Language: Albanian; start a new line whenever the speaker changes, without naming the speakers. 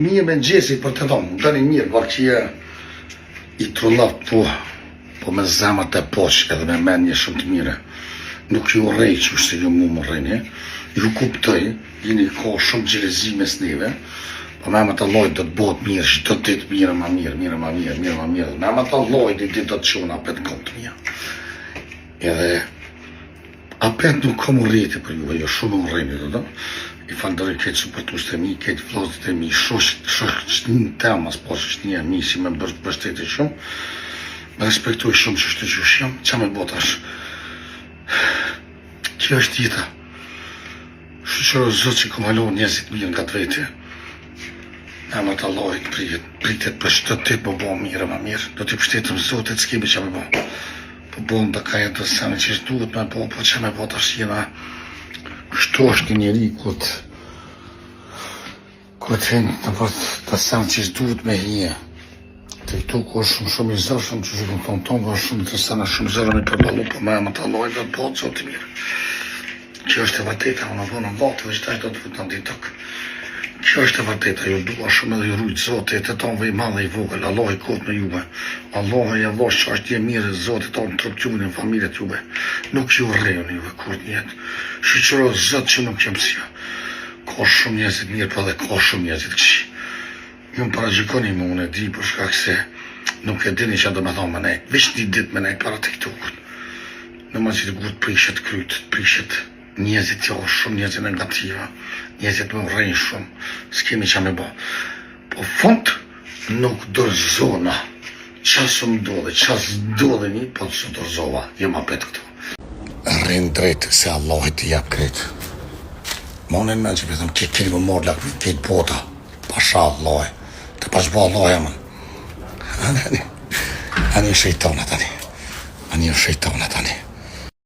Mirë me gjesi për të thonë, të një mirë, vakqia I trullat po me zemët e poshë edhe me menje shumë të mire. Nuk ju rej që se ju mu më rejni, ju kuptoj, jeni ka shumë gjelezi mes neve, po me më të lojt do të bëhet mirë, që do të ditë mirë ma mirë. Me më të lojt I ditë do të quna apet në kom të mirë. Edhe, apet nuk kom u rejti për juve, jo shumë u rejni do të. I falëndëroj këtë supportues të mi, këtë vllazët e mi, shoqët një temas, po që një mi si me mbështetje shumë, me respektoj shumë që shtë që jam, qa me bo tash? Kjo është jeta. Shoqëroj Zot që kom halu njerëzit mirë nga të vete. Emër të Allahit pritet për çdo ditë po bo mirë ma mirë. Do t'i pështetëm Zotit, s'kemi qa me bo. Po bom të ka jetë sa me që duhet me bo, po qa me bo tash jena. Kështu është njeri këtë henë të samë që duhet me hije. Të I tu ku është shumë I zërshëm që shumë të tonë është shumë të sanë shumë zërëm I përbalu, po me më të allojnë dhe të bëtë zotë mirë. Kjo është e vërteta, unë avë në vatë dhe qëtaj do të vëtë në ditëk. Kjo është e vërteta, ju dua shumë edhe ju rujtë zotë, e të tonë vej madhe I vogël, Allah I kotë me juve. Allah I Allah që është je mirë, zotë tonë të rëptjumin në familjet juve. Nuk ju rrejën juve kur të njetë. Shqyqëro zotë që nuk jem si ja. Ka shumë njerëzit mirë, po dhe ka shumë njerëzit këqi. Ju më paragjikoni më unë e di për shkak se nuk e dini që do me thonë me nej. Veç një ditë me nej para TikTokut. Në më që të gutë prishet kryt, prishet njerëzit jo, shumë njerëzit negativa, njerëzit më rrejnë shumë, s'kemi qa me bo. Po fund nuk dërzona, qasë më do dhe qasë do dhe një, po të së dërzova, jem apet këto. Rrinë drejtë se Allah I jap kretë. Monin me që pëtëm që keni më morë lakë këtë bota, pasha Allah, të pashba Allah e më. Ani shëjtona tani,